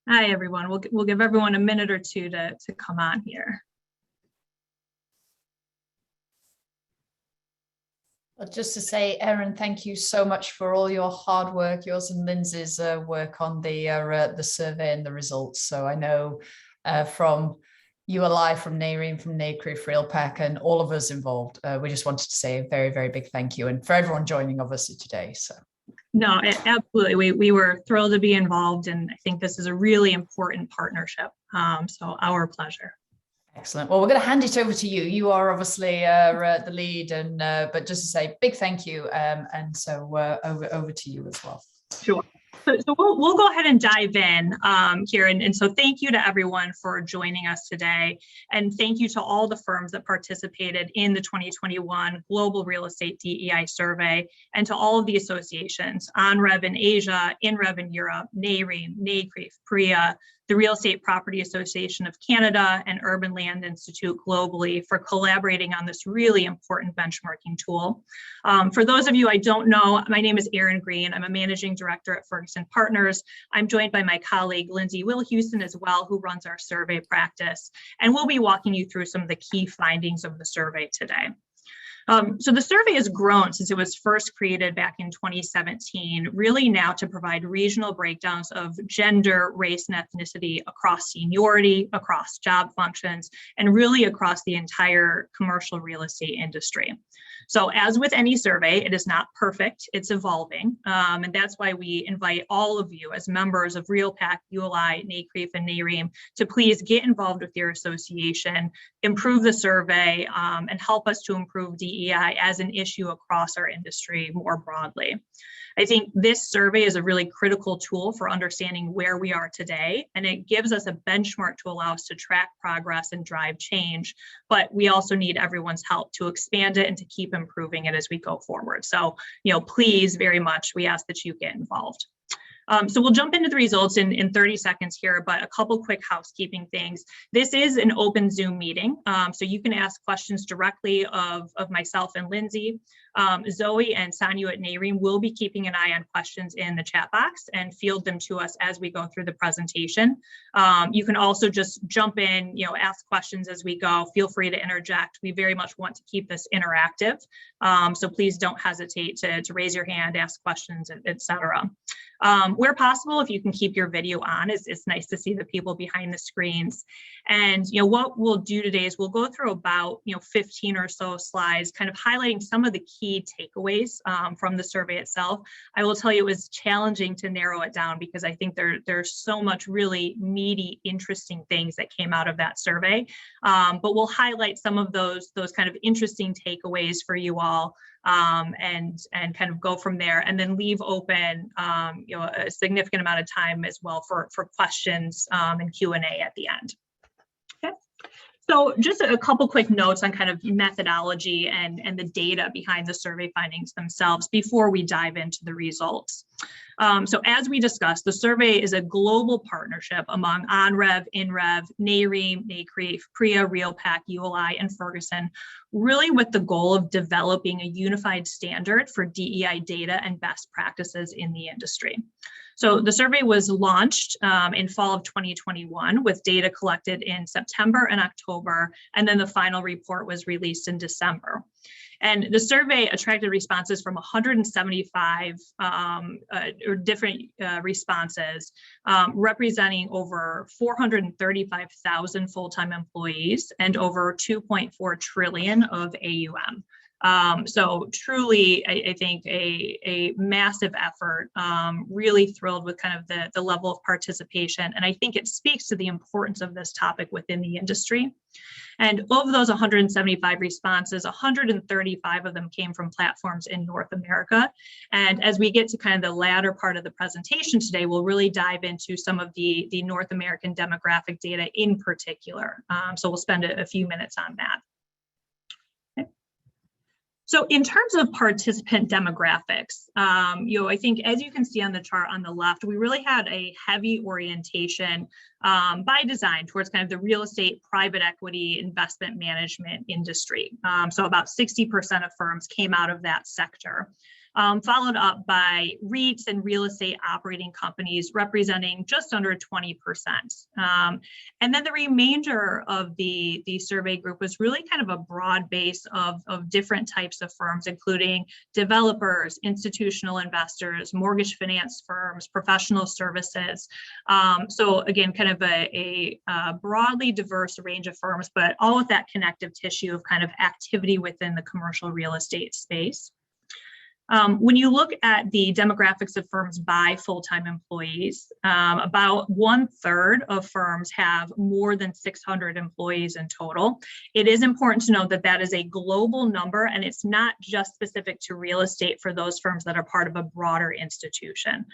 Hi, everyone. We'll give everyone a minute or two to come on here. Well, just to say, Erin, thank you so much for all your hard work, yours and Lindsay's work on the survey and the results. So I know from ULI, from NAREIM, from NCREIF, REALPAC, and all of us involved, we just wanted to say a very, very big thank you, and for everyone joining, obviously, today. So. No, absolutely. We were thrilled to be involved, and I think this is a really important partnership. So our pleasure. Excellent. Well, we're going to hand it over to you. You are obviously the lead, and but just to say big thank you, and so over to you as well. Sure. So we'll go ahead and dive in here. And so thank you to everyone for joining us today. And thank you to all the firms that participated in the 2021 Global Real Estate DEI Survey, and to all of the associations, ANREV in Asia, INREV in Europe, NAREIM, NCREIF, PREA, the Real Estate Property Association of Canada, and Urban Land Institute globally for collaborating on this really important benchmarking tool. For those of you I don't know, my name is Erin Green. I'm a managing director at Ferguson Partners. I'm joined by my colleague, Lindsay Houston as well, who runs our survey practice. And we'll be walking you through some of the key findings of the survey today. So the survey has grown since it was first created back in 2017, really now to provide regional breakdowns of gender, race, and ethnicity across seniority, across job functions, and really across the entire commercial real estate industry. So as with any survey, it is not perfect, it's evolving. And that's why we invite all of you as members of REALPAC, ULI, NCREIF, and NAREIM to please get involved with your association, improve the survey, and help us to improve DEI as an issue across our industry more broadly. I think this survey is a really critical tool for understanding where we are today, and it gives us a benchmark to allow us to track progress and drive change, but we also need everyone's help to expand it and to keep improving it as we go forward. So, please very much, we ask that you get involved. So we'll jump into the results in 30 seconds here, but a couple quick housekeeping things. This is an open Zoom meeting, so you can ask questions directly of myself and Lindsay. Zoe and Sanyu at NAREIM will be keeping an eye on questions in the chat box and field them to us as we go through the presentation. You can also just jump in, ask questions as we go. Feel free to interject. We very much want to keep this interactive, so please don't hesitate to raise your hand, ask questions, etc. Where possible, if you can keep your video on, it's nice to see the people behind the screens. And what we'll do today is we'll go through about 15 or so slides, kind of highlighting some of the key takeaways from the survey itself. I will tell you it was challenging to narrow it down because I think there's so much really meaty, interesting things that came out of that survey. But we'll highlight some of those kind of interesting takeaways for you all. And kind of go from there, and then leave open a significant amount of time as well for questions and Q&A at the end. Okay. So just a couple quick notes on kind of methodology and the data behind the survey findings themselves before we dive into the results. So as we discussed, the survey is a global partnership among ANREV, INREV, NAREIM, NCREIF, PREA, REALPAC, ULI, and Ferguson, really with the goal of developing a unified standard for DEI data and best practices in the industry. So the survey was launched in fall of 2021 with data collected in September and October, and then the final report was released in December. And the survey attracted responses from 175 different responses, representing over 435,000 full-time employees and over 2.4 trillion of AUM. So truly, I think a massive effort, really thrilled with kind of the level of participation. And I think it speaks to the importance of this topic within the industry. And of those 175 responses, 135 of them came from platforms in North America. And as we get to kind of the latter part of the presentation today, we'll really dive into some of the North American demographic data in particular. So we'll spend a few minutes on that. So in terms of participant demographics, I think as you can see on the chart on the left, we really had a heavy orientation by design towards kind of the real estate, private equity, investment management industry. So about 60% of firms came out of that sector. followed up by REITs and real estate operating companies representing just under 20%. And then the remainder of the survey group was really kind of a broad base of different types of firms, including developers, institutional investors, mortgage finance firms, professional services. So again, kind of a broadly diverse range of firms, but all with that connective tissue of kind of activity within the commercial real estate space. When you look at the demographics of firms by full-time employees, about 1/3 of firms have more than 600 employees in total. It is important to note that that is a global number, and it's not just specific to real estate for those firms that are part of a broader institution.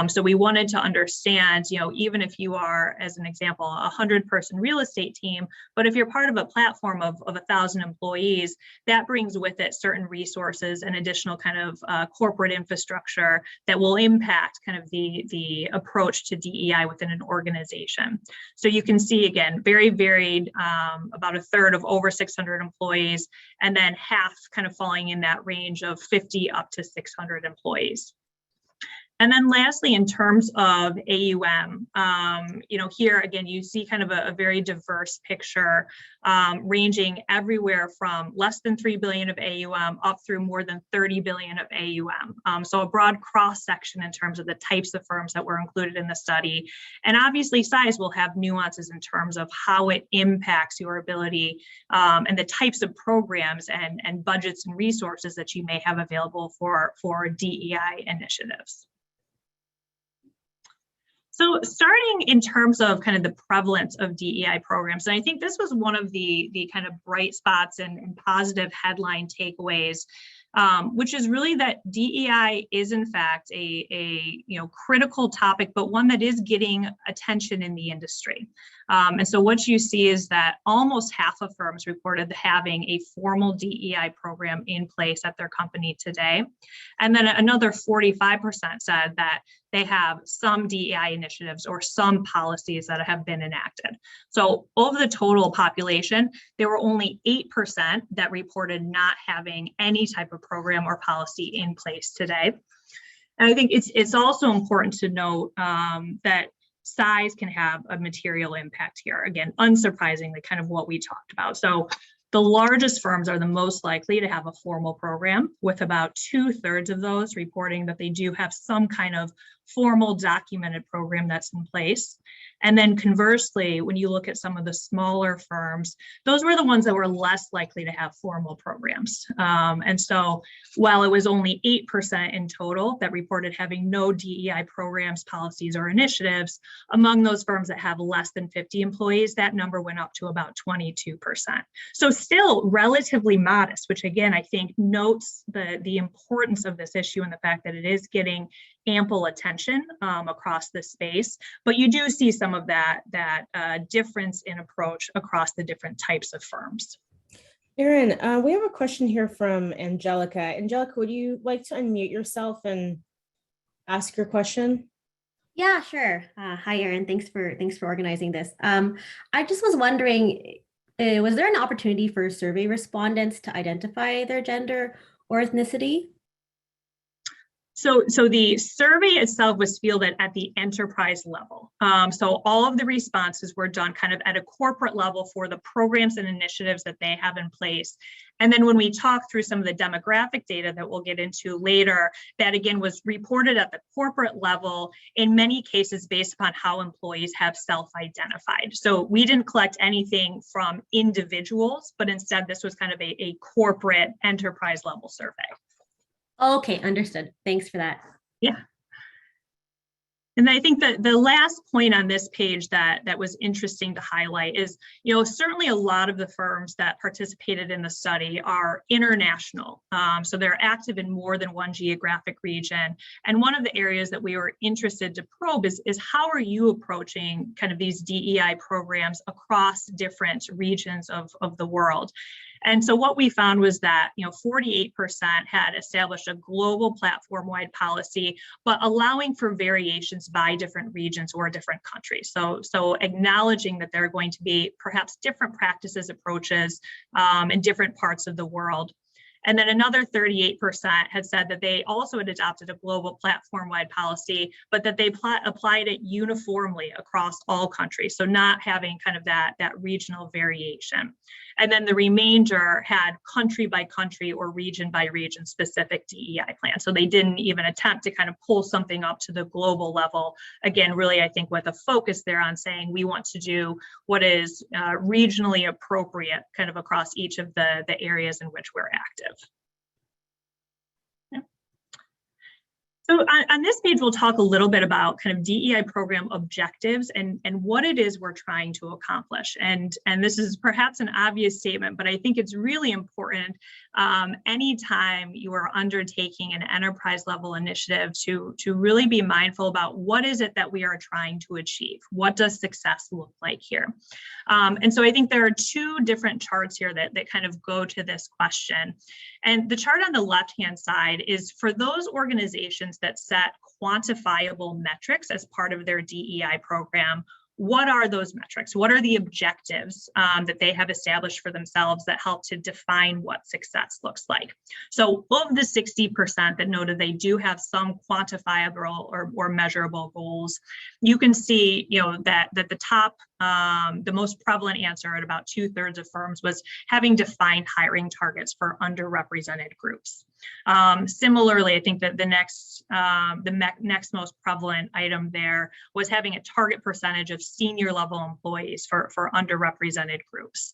So we wanted to understand, even if you are, as an example, a 100-person real estate team, but if you're part of a platform of 1,000 employees, that brings with it certain resources and additional kind of corporate infrastructure that will impact kind of the approach to DEI within an organization. So you can see, again, very varied, about 1/3 of over 600 employees, and then half kind of falling in that range of 50 up to 600 employees. And then lastly, in terms of AUM, here again, you see kind of a very diverse picture, ranging everywhere from less than 3 billion of AUM up through more than 30 billion of AUM. So a broad cross section in terms of the types of firms that were included in the study. And obviously size will have nuances in terms of how it impacts your ability and the types of programs and budgets and resources that you may have available for DEI initiatives. So starting in terms of kind of the prevalence of DEI programs, and I think this was one of the kind of bright spots and positive headline takeaways, which is really that DEI is in fact a critical topic, but one that is getting attention in the industry. And so what you see is that almost half of firms reported having a formal DEI program in place at their company today. And then another 45% said that they have some DEI initiatives or some policies that have been enacted. So over the total population, there were only 8% that reported not having any type of program or policy in place today. And I think it's also important to note that size can have a material impact here. Again, unsurprisingly, kind of what we talked about. So the largest firms are the most likely to have a formal program, with about 2/3 of those reporting that they do have some kind of formal documented program that's in place. And then conversely, when you look at some of the smaller firms, those were the ones that were less likely to have formal programs. And so while it was only 8% in total that reported having no DEI programs, policies, or initiatives, among those firms that have less than 50 employees, that number went up to about 22%. So still relatively modest, which again, I think notes the importance of this issue and the fact that it is getting ample attention across the space, but you do see some of that difference in approach across the different types of firms. Erin, we have a question here from Angelica. Angelica, would you like to unmute yourself and ask your question? Yeah, sure. Hi, Erin. Thanks for organizing this. I just was wondering, was there an opportunity for survey respondents to identify their gender or ethnicity? So the survey itself was fielded at the enterprise level. So all of the responses were done kind of at a corporate level for the programs and initiatives that they have in place. And then when we talk through some of the demographic data that we'll get into later, that again was reported at the corporate level, in many cases based upon how employees have self-identified. So we didn't collect anything from individuals, but instead this was kind of a corporate enterprise level survey. Okay, understood. Thanks for that. Yeah. And I think that the last point on this page that was interesting to highlight is, certainly a lot of the firms that participated in the study are international. So they're active in more than one geographic region. And one of the areas that we were interested to probe is how are you approaching kind of these DEI programs across different regions of the world? And so what we found was that 48% had established a global platform-wide policy, but allowing for variations by different regions or different countries. So acknowledging that there are going to be perhaps different practices, approaches in different parts of the world. And then another 38% had said that they also had adopted a global platform-wide policy, but that they applied it uniformly across all countries. So not having kind of that regional variation. And then the remainder had country by country or region by region specific DEI plan. So they didn't even attempt to kind of pull something up to the global level. Again, really, I think with a focus there on saying we want to do what is regionally appropriate kind of across each of the areas in which we're active. So on this page, we'll talk a little bit about kind of DEI program objectives and what it is we're trying to accomplish. And this is perhaps an obvious statement, but I think it's really important anytime you are undertaking an enterprise level initiative to really be mindful about what is it that we are trying to achieve? What does success look like here? And so I think there are two different charts here that kind of go to this question. And the chart on the left-hand side is for those organizations that set quantifiable metrics as part of their DEI program. What are those metrics? What are the objectives that they have established for themselves that help to define what success looks like? So of the 60% that noted they do have some quantifiable or measurable goals, you can see, that the top, the most prevalent answer at about 2/3 of firms was having defined hiring targets for underrepresented groups. Similarly, I think that the next most prevalent item there was having a target percentage of senior level employees for underrepresented groups.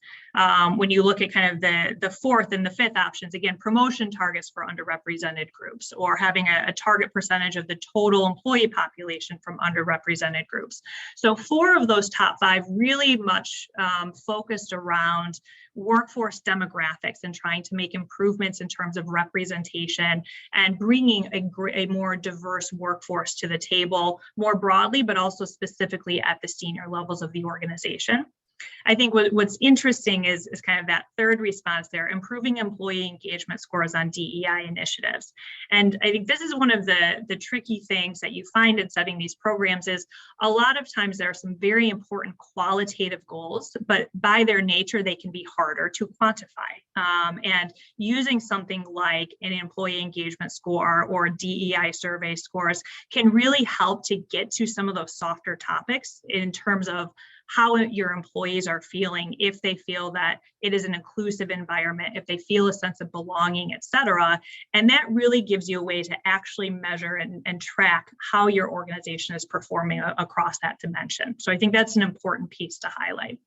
When you look at kind of the fourth and the fifth options, again, promotion targets for underrepresented groups, or having a target percentage of the total employee population from underrepresented groups. So 4 of those top 5 really much focused around workforce demographics and trying to make improvements in terms of representation and bringing a more diverse workforce to the table more broadly, but also specifically at the senior levels of the organization. I think what's interesting is kind of that third response there, improving employee engagement scores on DEI initiatives. And I think this is one of the tricky things that you find in setting these programs is a lot of times there are some very important qualitative goals, but by their nature, they can be harder to quantify. And using something like an employee engagement score or DEI survey scores can really help to get to some of those softer topics in terms of how your employees are feeling, if they feel that it is an inclusive environment, if they feel a sense of belonging, et cetera. And that really gives you a way to actually measure and track how your organization is performing across that dimension. So I think that's an important piece to highlight.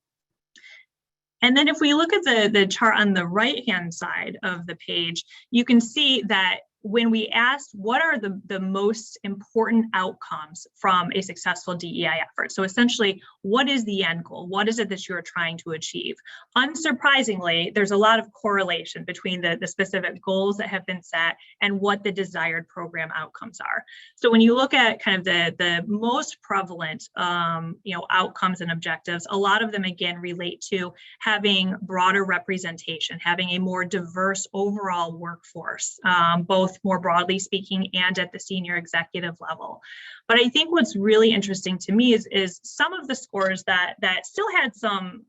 And then if we look at the chart on the right-hand side of the page, you can see that when we asked what are the most important outcomes from a successful DEI effort, so essentially, what is the end goal? What is it that you're trying to achieve? Unsurprisingly, there's a lot of correlation between the specific goals that have been set and what the desired program outcomes are. So when you look at kind of the most prevalent outcomes and objectives, a lot of them again relate to having broader representation, having a more diverse overall workforce, both more broadly speaking and at the senior executive level. But I think what's really interesting to me is some of the scores that still had some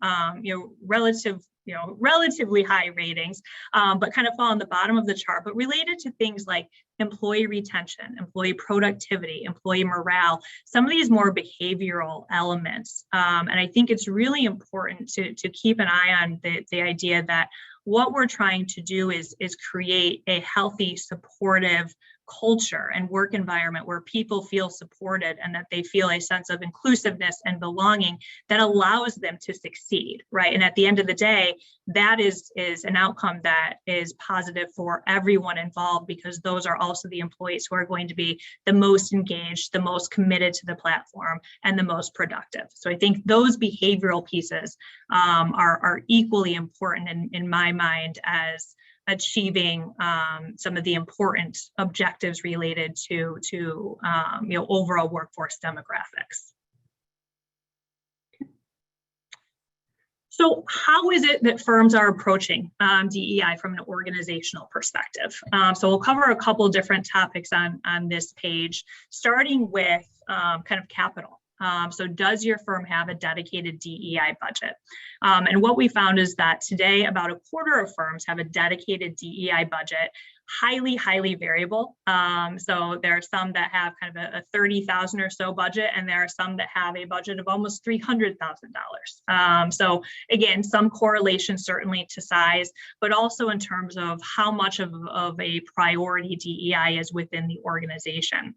relatively high ratings, but kind of fall on the bottom of the chart, but related to things like employee retention, employee productivity, employee morale, some of these more behavioral elements. And I think it's really important to keep an eye on the idea that what we're trying to do is create a healthy, supportive culture and work environment where people feel supported and that they feel a sense of inclusiveness and belonging that allows them to succeed, right? And at the end of the day, that is an outcome that is positive for everyone involved, because those are also the employees who are going to be the most engaged, the most committed to the platform, and the most productive. So I think those behavioral pieces are equally important in my mind as achieving some of the important objectives related to overall workforce demographics. So how is it that firms are approaching DEI from an organizational perspective? So we'll cover a couple different topics on this page, starting with kind of capital. So does your firm have a dedicated DEI budget? And what we found is that today about a quarter of firms have a dedicated DEI budget, highly variable. So there are some that have kind of a $30,000 or so budget, and there are some that have a budget of almost $300,000. So again, some correlation certainly to size, but also in terms of how much of a priority DEI is within the organization.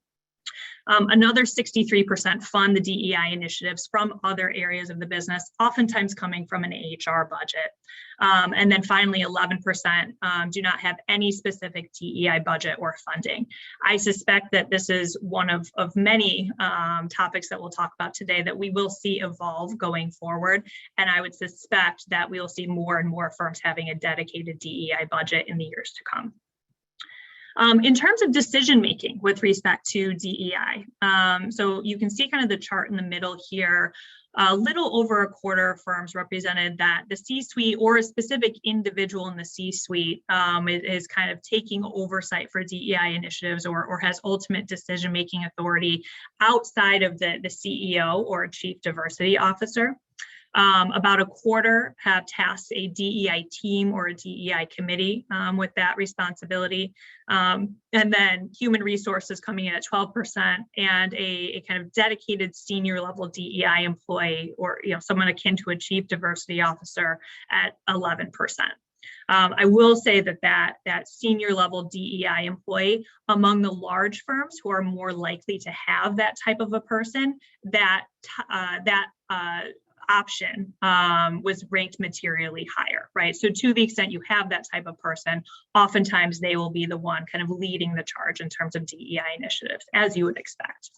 Another 63% fund the DEI initiatives from other areas of the business, oftentimes coming from an HR budget. And then finally, 11% do not have any specific DEI budget or funding. I suspect that this is one of many topics that we'll talk about today that we will see evolve going forward. And I would suspect that we will see more and more firms having a dedicated DEI budget in the years to come. In terms of decision-making with respect to DEI, so you can see kind of the chart in the middle here, a little over a quarter of firms represented that the C-suite or a specific individual in the C-suite is kind of taking oversight for DEI initiatives or has ultimate decision-making authority outside of the CEO or chief diversity officer. About a quarter have tasked a DEI team or a DEI committee with that responsibility. And then human resources coming in at 12% and a kind of dedicated senior level DEI employee or someone akin to a chief diversity officer at 11%. I will say that senior level DEI employee among the large firms who are more likely to have that type of a person, that option was ranked materially higher, right? So to the extent you have that type of person, oftentimes they will be the one kind of leading the charge in terms of DEI initiatives, as you would expect.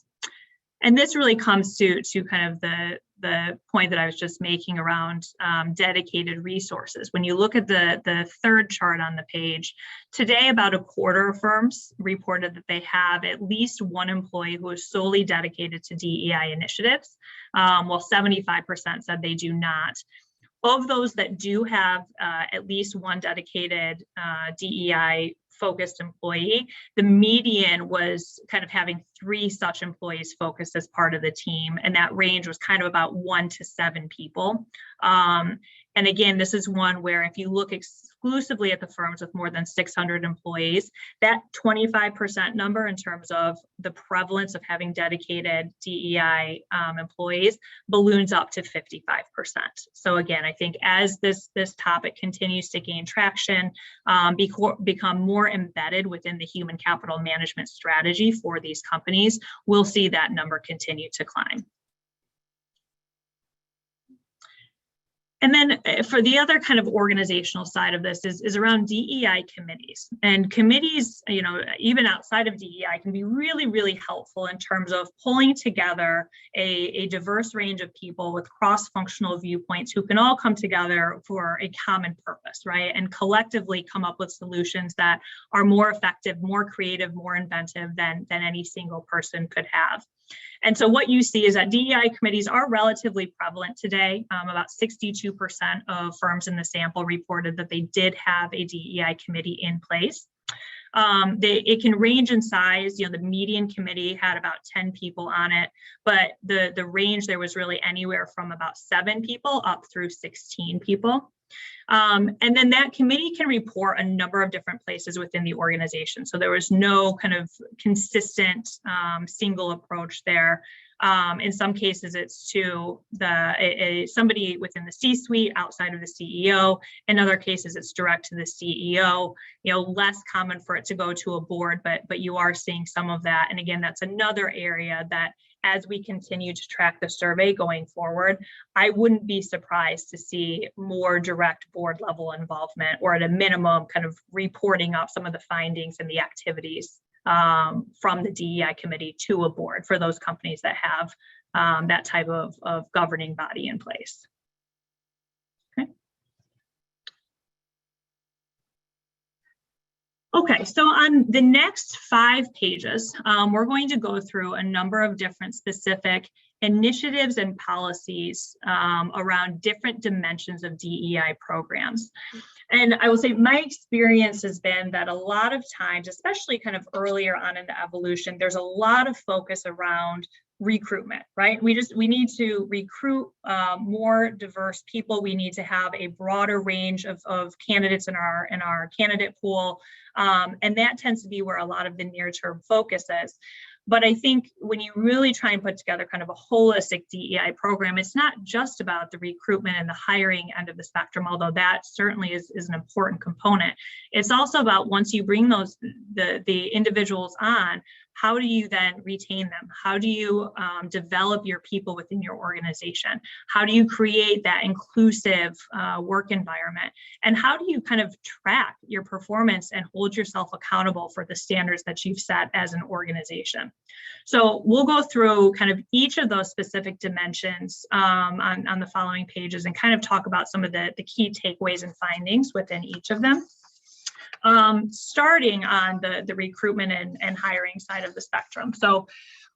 And this really comes to kind of the point that I was just making around dedicated resources. When you look at the third chart on the page, today about a quarter of firms reported that they have at least one employee who is solely dedicated to DEI initiatives, while 75% said they do not. Of those that do have at least one dedicated DEI focused employee, the median was kind of having 3 such employees focused as part of the team. And that range was kind of about 1 to 7 people. And again, this is one where if you look exclusively at the firms with more than 600 employees, that 25% number in terms of the prevalence of having dedicated DEI employees balloons up to 55%. So again, I think as this topic continues to gain traction, become more embedded within the human capital management strategy for these companies, we'll see that number continue to climb. And then for the other kind of organizational side of this is around DEI committees. And committees, even outside of DEI can be really helpful in terms of pulling together a diverse range of people with cross-functional viewpoints who can all come together for a common purpose, right? And collectively come up with solutions that are more effective, more creative, more inventive than any single person could have. And so what you see is that DEI committees are relatively prevalent today. About 62% of firms in the sample reported that they did have a DEI committee in place. It can range in size. The median committee had about 10 people on it, but the range there was really anywhere from about 7 people up through 16 people. And then that committee can report a number of different places within the organization. So there was no kind of consistent single approach there. In some cases, it's to somebody within the C-suite outside of the CEO. In other cases, it's direct to the CEO. Less common for it to go to a board, but you are seeing some of that. And again, that's another area that as we continue to track the survey going forward, I wouldn't be surprised to see more direct board level involvement, or at a minimum kind of reporting up some of the findings and the activities from the DEI committee to a board for those companies that have that type of governing body in place. Okay, so on the next 5 pages, we're going to go through a number of different specific initiatives and policies around different dimensions of DEI programs. And I will say my experience has been that a lot of times, especially kind of earlier on in the evolution, there's a lot of focus around recruitment, right? We need to recruit more diverse people. We need to have a broader range of candidates in our candidate pool. And that tends to be where a lot of the near-term focus is. But I think when you really try and put together kind of a holistic DEI program, it's not just about the recruitment and the hiring end of the spectrum, although that certainly is an important component. It's also about, once you bring the individuals on, how do you then retain them? How do you develop your people within your organization? How do you create that inclusive work environment? And how do you kind of track your performance and hold yourself accountable for the standards that you've set as an organization? So we'll go through kind of each of those specific dimensions on the following pages and kind of talk about some of the key takeaways and findings within each of them. Starting on the recruitment and hiring side of the spectrum. So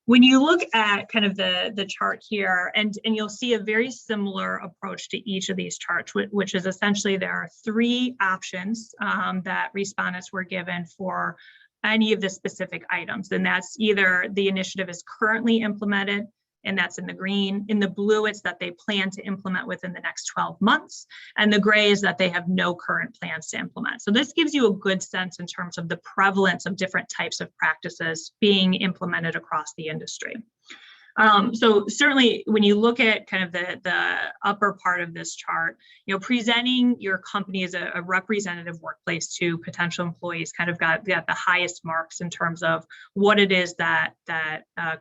when you look at kind of the chart here, and you'll see a very similar approach to each of these charts, which is essentially there are 3 options that respondents were given for any of the specific items. And that's either the initiative is currently implemented, and that's in the green. In the blue, it's that they plan to implement within the next 12 months. And the gray is that they have no current plans to implement. So this gives you a good sense in terms of the prevalence of different types of practices being implemented across the industry. So certainly when you look at kind of the upper part of this chart, presenting your company as a representative workplace to potential employees kind of got the highest marks in terms of what it is that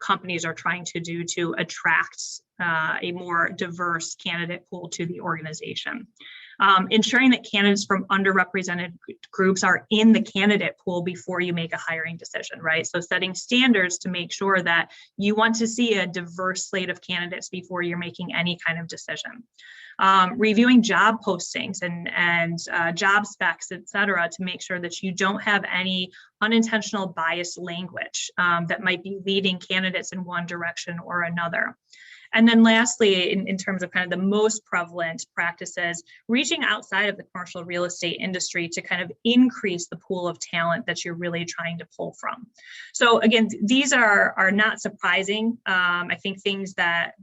companies are trying to do to attract a more diverse candidate pool to the organization. Ensuring that candidates from underrepresented groups are in the candidate pool before you make a hiring decision, right? So setting standards to make sure that you want to see a diverse slate of candidates before you're making any kind of decision. Reviewing job postings and job specs, et cetera, to make sure that you don't have any unintentional biased language that might be leading candidates in one direction or another. And then lastly, in terms of kind of the most prevalent practices, reaching outside of the commercial real estate industry to kind of increase the pool of talent that you're really trying to pull from. So again, these are not surprising. I think things that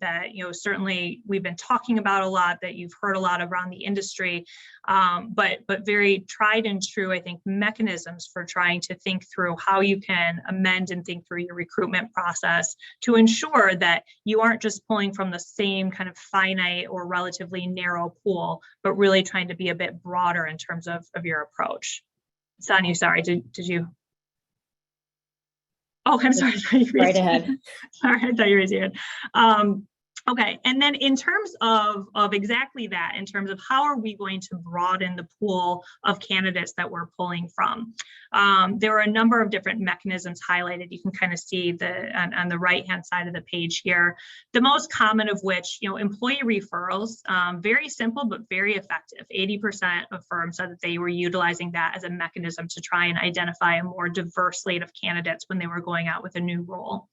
certainly we've been talking about a lot, that you've heard a lot around the industry, but very tried and true, I think, mechanisms for trying to think through how you can amend and think through your recruitment process to ensure that you aren't just pulling from the same kind of finite or relatively narrow pool, but really trying to be a bit broader in terms of your approach. Sonia, sorry, did you? Oh, I'm sorry. Right ahead. Sorry, I thought you raised your hand. Okay, and then in terms of exactly that, in terms of how are we going to broaden the pool of candidates that we're pulling from? There are a number of different mechanisms highlighted. You can kind of see on the right-hand side of the page here. The most common of which, employee referrals, very simple but very effective. 80% of firms said that they were utilizing that as a mechanism to try and identify a more diverse slate of candidates when they were going out with a new role.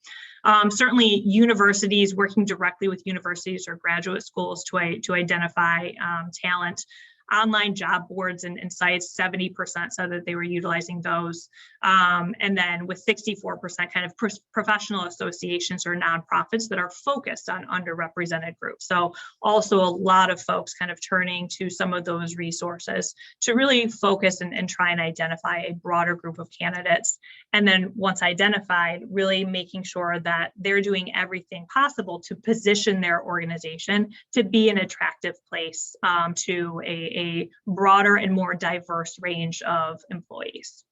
Certainly universities, working directly with universities or graduate schools to identify talent. Online job boards and sites, 70% said that they were utilizing those. And then with 64% kind of professional associations or nonprofits that are focused on underrepresented groups. So also a lot of folks kind of turning to some of those resources to really focus and try and identify a broader group of candidates. And then once identified, really making sure that they're doing everything possible to position their organization to be an attractive place to a broader and more diverse range of employees.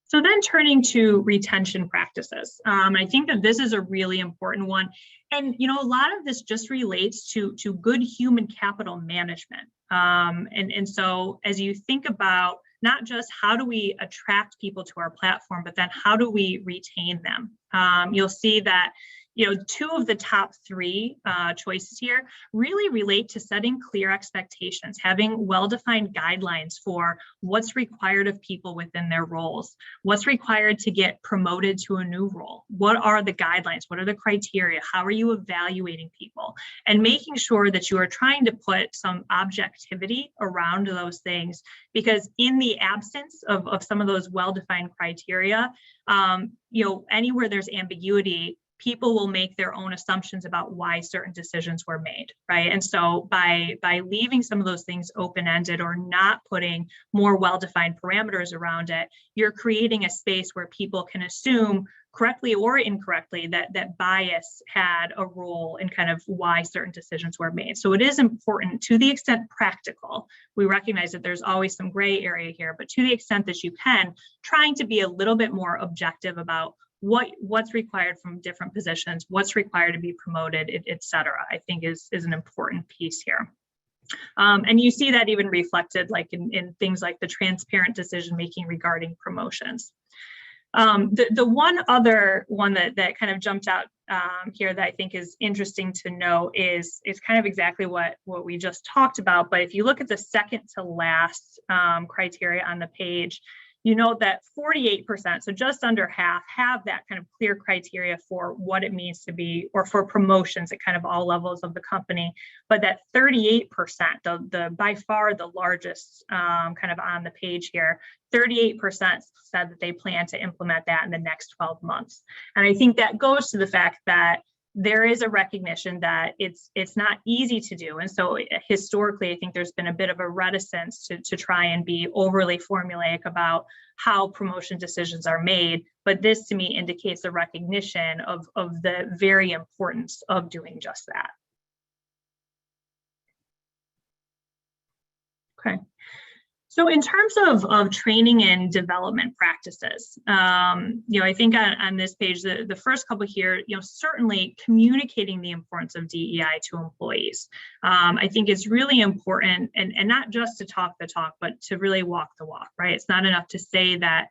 So then turning to retention practices, I think that this is a really important one. And, a lot of this just relates to good human capital management. And so as you think about not just how do we attract people to our platform, but then how do we retain them? You'll see that two of the top three choices here really relate to setting clear expectations, having well-defined guidelines for what's required of people within their roles, what's required to get promoted to a new role, what are the guidelines, what are the criteria, how are you evaluating people, and making sure that you are trying to put some objectivity around those things, because in the absence of some of those well-defined criteria, anywhere there's ambiguity, people will make their own assumptions about why certain decisions were made, right? And so by leaving some of those things open-ended or not putting more well-defined parameters around it, you're creating a space where people can assume, correctly or incorrectly, that bias had a role in kind of why certain decisions were made. So it is important, to the extent practical. We recognize that there's always some gray area here, but to the extent that you can, trying to be a little bit more objective about what's required from different positions, what's required to be promoted, et cetera, I think is an important piece here. And you see that even reflected like in things like the transparent decision-making regarding promotions. The one other one that kind of jumped out here that I think is interesting to know is kind of exactly what we just talked about. But if you look at the second to last criteria on the page, you know that 48%, so just under half, have that kind of clear criteria for what it means to be, or for promotions at kind of all levels of the company. But that 38%, the by far the largest kind of on the page here, 38% said that they plan to implement that in the next 12 months. And I think that goes to the fact that there is a recognition that it's not easy to do. And so historically, I think there's been a bit of a reticence to try and be overly formulaic about how promotion decisions are made. But this to me indicates a recognition of the very importance of doing just that. Okay. So in terms of training and development practices, I think on this page, the first couple here, certainly communicating the importance of DEI to employees. I think it's really important, and not just to talk the talk, but to really walk the walk, right? It's not enough to say that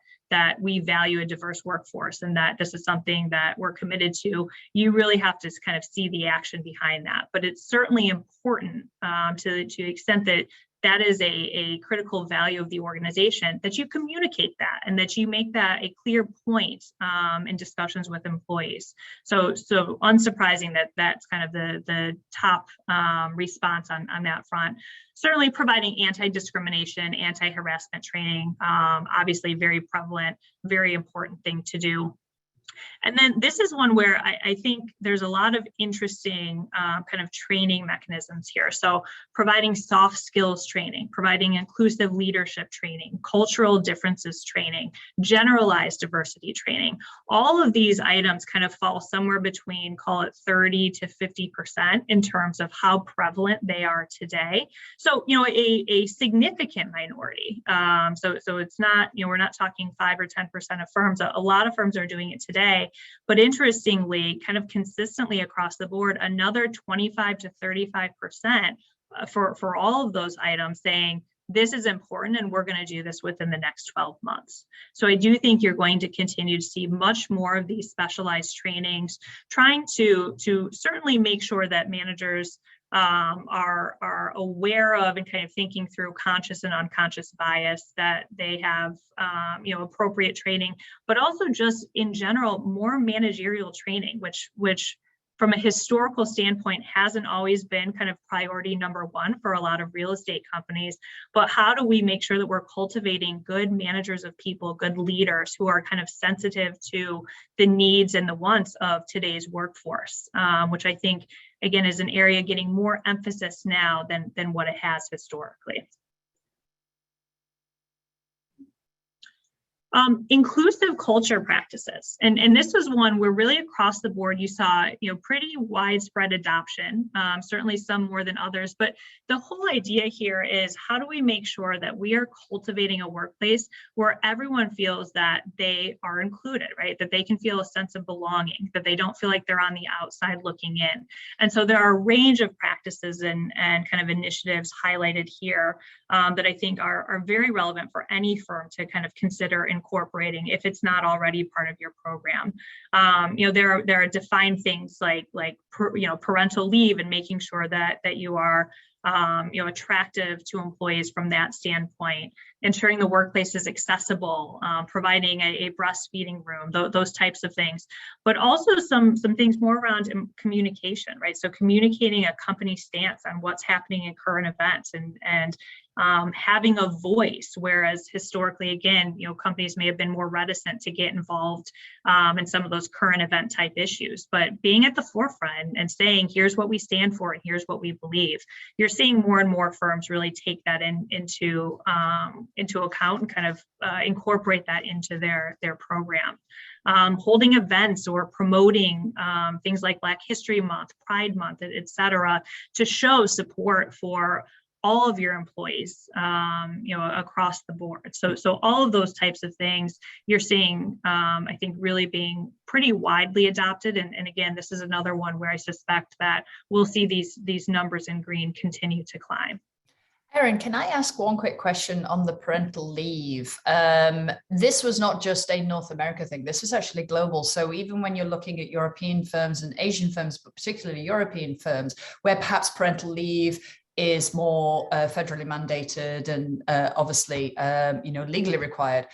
we value a diverse workforce and that this is something that we're committed to. You really have to kind of see the action behind that. But it's certainly important to the extent that is a critical value of the organization, that you communicate that and that you make that a clear point in discussions with employees. So unsurprising that that's kind of the top response on that front. Certainly providing anti-discrimination, anti-harassment training, obviously very prevalent, very important thing to do. And then this is one where I think there's a lot of interesting kind of training mechanisms here. So providing soft skills training, providing inclusive leadership training, cultural differences training, generalized diversity training. All of these items kind of fall somewhere between, call it 30 to 50% in terms of how prevalent they are today. So, a significant minority. So it's not, we're not talking 5 or 10% of firms. A lot of firms are doing it today. But interestingly, kind of consistently across the board, another 25 to 35% for all of those items saying, this is important and we're going to do this within the next 12 months. So I do think you're going to continue to see much more of these specialized trainings, trying to certainly make sure that managers are aware of and kind of thinking through conscious and unconscious bias, that they have appropriate training, but also just in general more managerial training, which from a historical standpoint hasn't always been kind of priority number one for a lot of real estate companies. But how do we make sure that we're cultivating good managers of people, good leaders who are kind of sensitive to the needs and the wants of today's workforce, which I think again is an area getting more emphasis now than what it has historically. Inclusive culture practices. And this was one where really across the board, you saw, pretty widespread adoption, certainly some more than others. But the whole idea here is, how do we make sure that we are cultivating a workplace where everyone feels that they are included, right? That they can feel a sense of belonging, that they don't feel like they're on the outside looking in. And so there are a range of practices and kind of initiatives highlighted here that I think are very relevant for any firm to kind of consider incorporating if it's not already part of your program. There are defined things like parental leave, and making sure that you are attractive to employees from that standpoint, ensuring the workplace is accessible, providing a breastfeeding room, those types of things, but also some things more around communication, right? So communicating a company stance on what's happening in current events, and having a voice, whereas historically, again, companies may have been more reticent to get involved in some of those current event type issues, but being at the forefront and saying, here's what we stand for and here's what we believe. You're seeing more and more firms really take that into account and kind of incorporate that into their program. Holding events or promoting things like Black History Month, Pride Month, et cetera, to show support for all of your employees, across the board. So all of those types of things you're seeing, I think, really being pretty widely adopted. And again, this is another one where I suspect that we'll see these numbers in green continue to climb. Erin, can I ask one quick question on the parental leave? This was not just a North America thing. This was actually global. So even when you're looking at European firms and Asian firms, but particularly European firms, where perhaps parental leave is more federally mandated and obviously, legally required,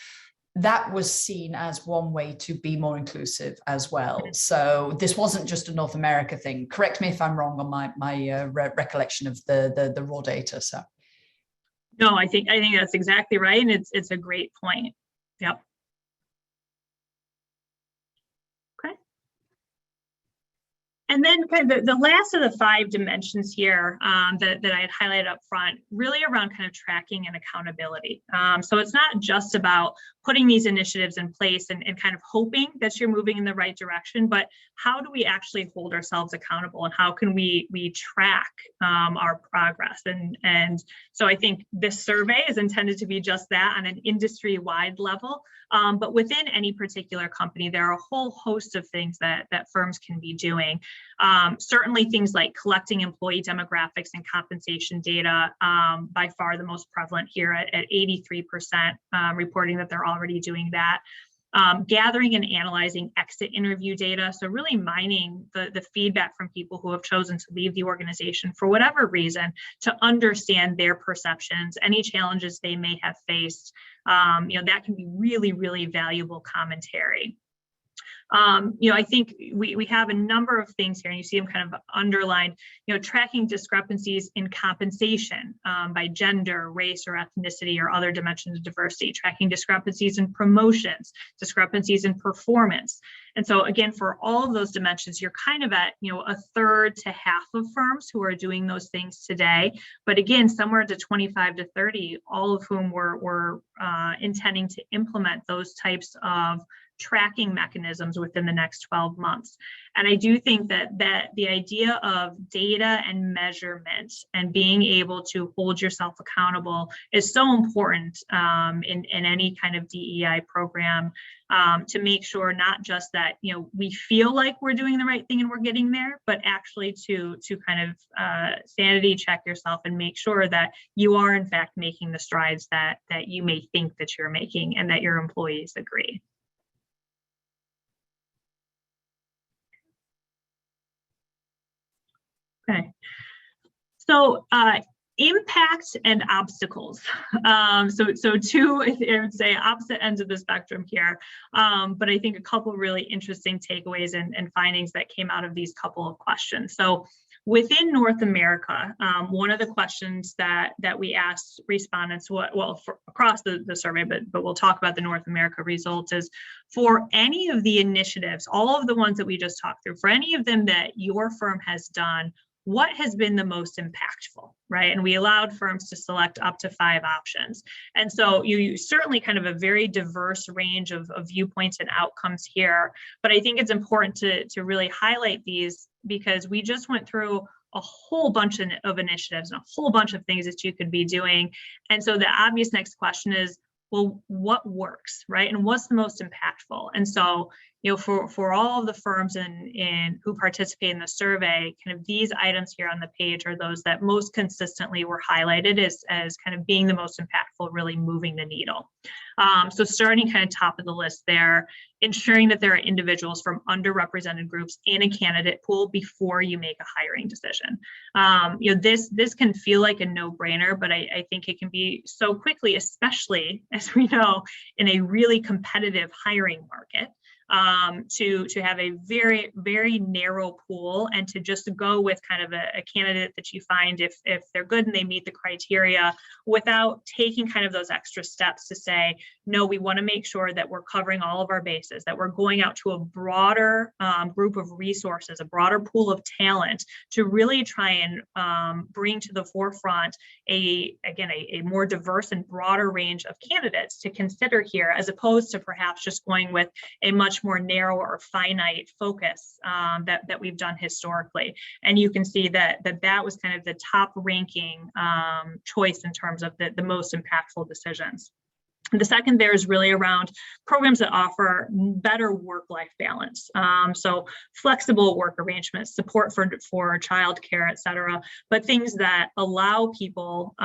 that was seen as one way to be more inclusive as well. So this wasn't just a North America thing. Correct me if I'm wrong on my recollection of the raw data. So. No, I think that's exactly right, and it's a great point. Yep. Okay. And then kind of the last of the 5 dimensions here that I had highlighted up front, really around kind of tracking and accountability. So it's not just about putting these initiatives in place and kind of hoping that you're moving in the right direction, but how do we actually hold ourselves accountable, and how can we track our progress? And so I think this survey is intended to be just that on an industry-wide level. But within any particular company, there are a whole host of things that firms can be doing. Certainly things like collecting employee demographics and compensation data, by far the most prevalent here at 83%, reporting that they're already doing that. Gathering and analyzing exit interview data. So really mining the feedback from people who have chosen to leave the organization for whatever reason, to understand their perceptions, any challenges they may have faced. That can be really, really valuable commentary. I think we have a number of things here, and you see them kind of underlined, tracking discrepancies in compensation by gender, race, or ethnicity, or other dimensions of diversity, tracking discrepancies in promotions, discrepancies in performance. And so again, for all of those dimensions, you're kind of at, a third to half of firms who are doing those things today. But again, somewhere to 25 to 30, all of whom were intending to implement those types of tracking mechanisms within the next 12 months. And I do think that the idea of data and measurement and being able to hold yourself accountable is so important in any kind of DEI program, to make sure not just that we feel like we're doing the right thing and we're getting there, but actually to kind of sanity check yourself and make sure that you are in fact making the strides that you may think that you're making and that your employees agree. Okay, so impact and obstacles. So two, I would say, opposite ends of the spectrum here, but I think a couple really interesting takeaways and findings that came out of these couple of questions. So within North America, one of the questions that we asked respondents, across the survey, but we'll talk about the North America results, is for any of the initiatives, all of the ones that we just talked through, for any of them that your firm has done, what has been the most impactful, right? And we allowed firms to select up to 5 options. And so you certainly kind of a very diverse range of viewpoints and outcomes here. But I think it's important to really highlight these, because we just went through a whole bunch of initiatives and a whole bunch of things that you could be doing. And so the obvious next question is, well, what works, right? And what's the most impactful? And so, for all of the firms in who participate in the survey, kind of these items here on the page are those that most consistently were highlighted as kind of being the most impactful, really moving the needle. So starting kind of top of the list there, ensuring that there are individuals from underrepresented groups in a candidate pool before you make a hiring decision. This can feel like a no-brainer, but I think it can be so quickly, especially as we know, in a really competitive hiring market. To have a very, very narrow pool and to just go with kind of a candidate that you find if they're good and they meet the criteria without taking kind of those extra steps to say, no, we want to make sure that we're covering all of our bases, that we're going out to a broader group of resources, a broader pool of talent to really try and bring to the forefront a more diverse and broader range of candidates to consider here, as opposed to perhaps just going with a much more narrow or finite focus that we've done historically. And you can see that was kind of the top ranking choice in terms of the most impactful decisions. The second there is really around programs that offer better work-life balance. So flexible work arrangements, support for childcare, et cetera, but things that allow people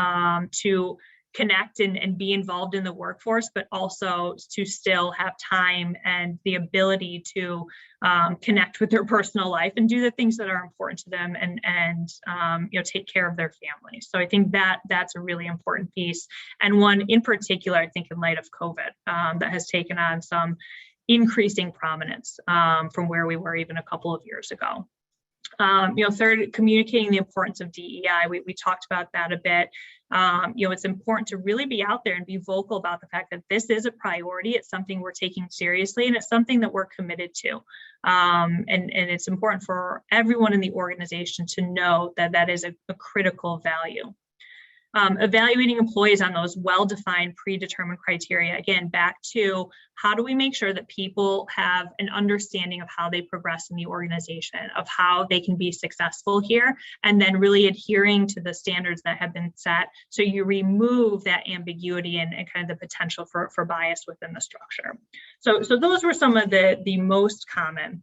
to connect and be involved in the workforce, but also to still have time and the ability to connect with their personal life and do the things that are important to them and take care of their families. So I think that's a really important piece, and one in particular, I think in light of COVID, that has taken on some increasing prominence from where we were even a couple of years ago. Third, communicating the importance of DEI. We talked about that a bit. It's important to really be out there and be vocal about the fact that this is a priority. It's something we're taking seriously, and it's something that we're committed to. And it's important for everyone in the organization to know that that is a critical value. Evaluating employees on those well-defined, predetermined criteria. Again, back to how do we make sure that people have an understanding of how they progress in the organization, of how they can be successful here, and then really adhering to the standards that have been set. So you remove that ambiguity and kind of the potential for bias within the structure. So those were some of the most common.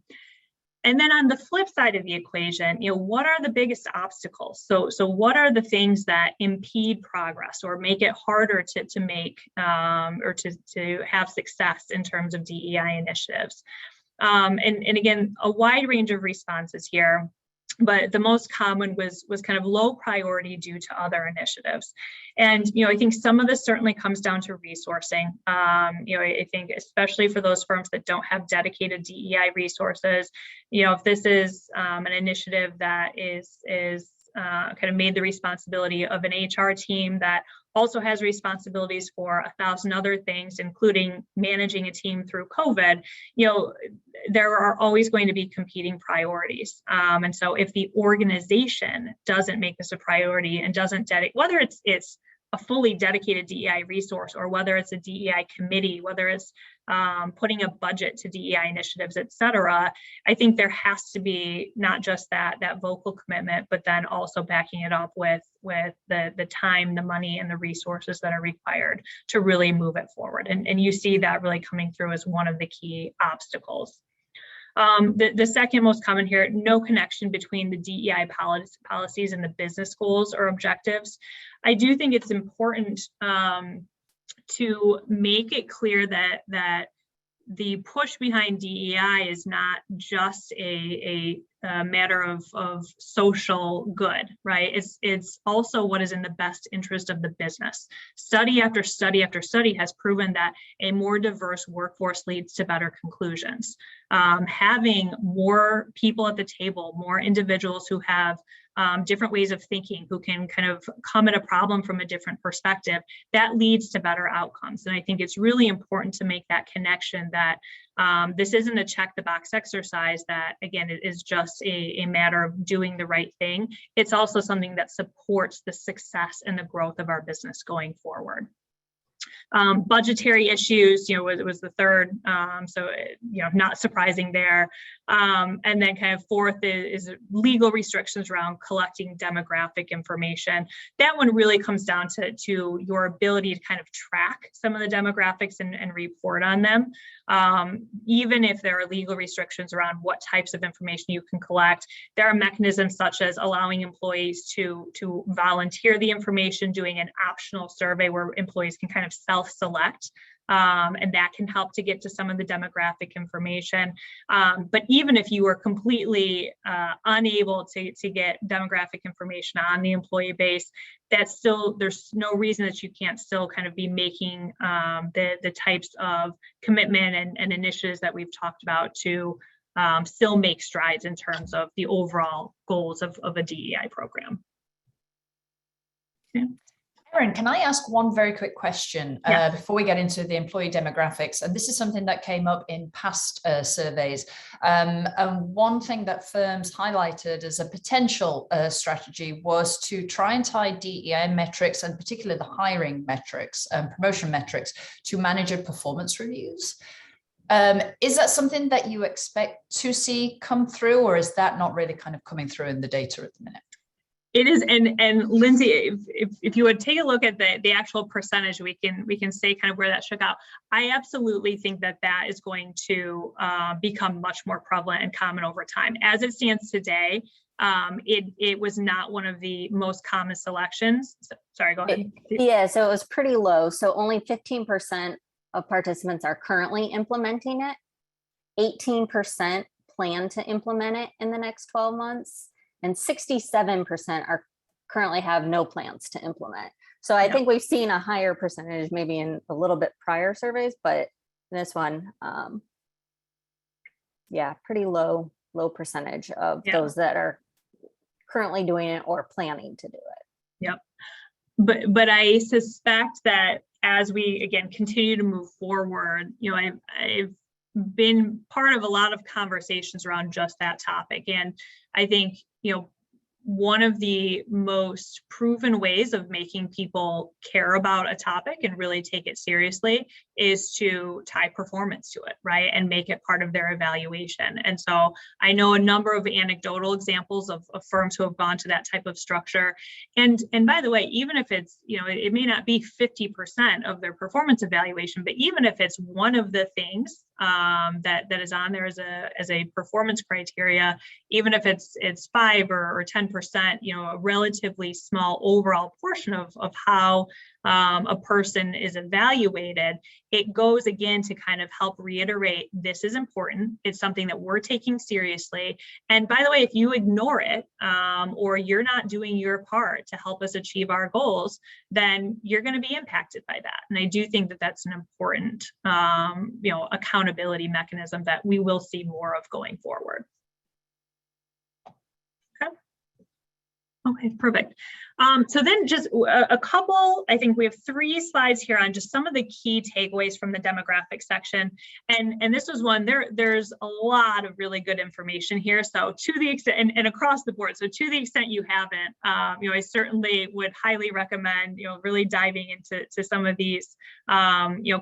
And then on the flip side of the equation, what are the biggest obstacles? So what are the things that impede progress or make it harder to make or to have success in terms of DEI initiatives? And again, a wide range of responses here. But the most common was kind of low priority due to other initiatives. And, I think some of this certainly comes down to resourcing. I think especially for those firms that don't have dedicated DEI resources, if this is an initiative that is kind of made the responsibility of an HR team that also has responsibilities for 1,000 other things, including managing a team through COVID, there are always going to be competing priorities. And so if the organization doesn't make this a priority and doesn't dedicate, whether it's a fully dedicated DEI resource or whether it's a DEI committee, whether it's putting a budget to DEI initiatives, et cetera, I think there has to be not just that vocal commitment, but then also backing it up with the time, the money, and the resources that are required to really move it forward. And you see that really coming through as one of the key obstacles. The second most common here, no connection between the DEI policies and the business goals or objectives. I do think it's important to make it clear that the push behind DEI is not just a matter of social good, right? It's also what is in the best interest of the business. Study after study after study has proven that a more diverse workforce leads to better conclusions. Having more people at the table, more individuals who have different ways of thinking, who can kind of come at a problem from a different perspective, that leads to better outcomes. And I think it's really important to make that connection that this isn't a check the box exercise that, again, it is just a matter of doing the right thing. It's also something that supports the success and the growth of our business going forward. Budgetary issues, it was the third, so not surprising there. And then kind of fourth is legal restrictions around collecting demographic information. That one really comes down to your ability to kind of track some of the demographics and report on them. Even if there are legal restrictions around what types of information you can collect, there are mechanisms such as allowing employees to volunteer the information, doing an optional survey where employees can kind of self-select, and that can help to get to some of the demographic information. But even if you were completely unable to get demographic information on the employee base, there's no reason that you can't still kind of be making the types of commitment and initiatives that we've talked about to still make strides in terms of the overall goals of a DEI program. Okay. Erin, can I ask one very quick question before we get into the employee demographics? And this is something that came up in past surveys. And one thing that firms highlighted as a potential strategy was to try and tie DEI metrics, and particularly the hiring metrics and promotion metrics, to manager performance reviews. Is that something that you expect to see come through, or is that not really kind of coming through in the data at the minute? It is, and Lindsay, if you would take a look at the actual percentage, we can say kind of where that shook out. I absolutely think that is going to become much more prevalent and common over time. As it stands today, it was not one of the most common selections. So, sorry, go ahead. Yeah, so it was pretty low. So only 15% of participants are currently implementing it. 18% plan to implement it in the next 12 months. And 67% currently have no plans to implement. So I think we've seen a higher percentage maybe in a little bit prior surveys, but this one, pretty low percentage of those that are currently doing it or planning to do it. Yep. But I suspect that as we, again, continue to move forward, I've been part of a lot of conversations around just that topic. And I think, one of the most proven ways of making people care about a topic and really take it seriously is to tie performance to it, right? And make it part of their evaluation. And so I know a number of anecdotal examples of firms who have gone to that type of structure. And by the way, even if it's, it may not be 50% of their performance evaluation, but even if it's one of the things that is on there as a performance criteria, even if it's 5 or 10%, a relatively small overall portion of how a person is evaluated, it goes again to kind of help reiterate this is important. It's something that we're taking seriously. And by the way, if you ignore it or you're not doing your part to help us achieve our goals, then you're going to be impacted by that. And I do think that that's an important, accountability mechanism that we will see more of going forward. Okay, perfect. So then just a couple, I think we have 3 slides here on just some of the key takeaways from the demographic section. And this was one, there's a lot of really good information here. So to the extent, and across the board, so to the extent you haven't, I certainly would highly recommend, really diving into some of these,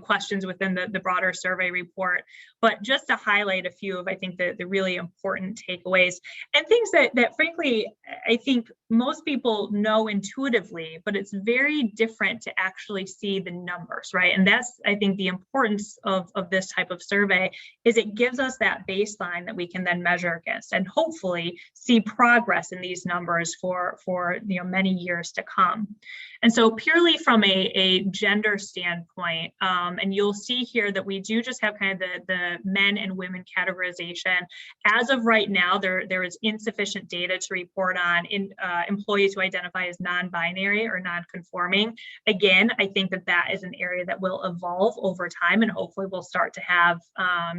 questions within the broader survey report. But just to highlight a few of, I think, the really important takeaways and things that frankly, I think most people know intuitively, but it's very different to actually see the numbers, right? And that's, I think, the importance of this type of survey is it gives us that baseline that we can then measure against and hopefully see progress in these numbers for many years to come. And so purely from a gender standpoint, and you'll see here that we do just have kind of the men and women categorization. As of right now, there is insufficient data to report on employees who identify as non-binary or non-conforming. Again, I think that is an area that will evolve over time, and hopefully we'll start to have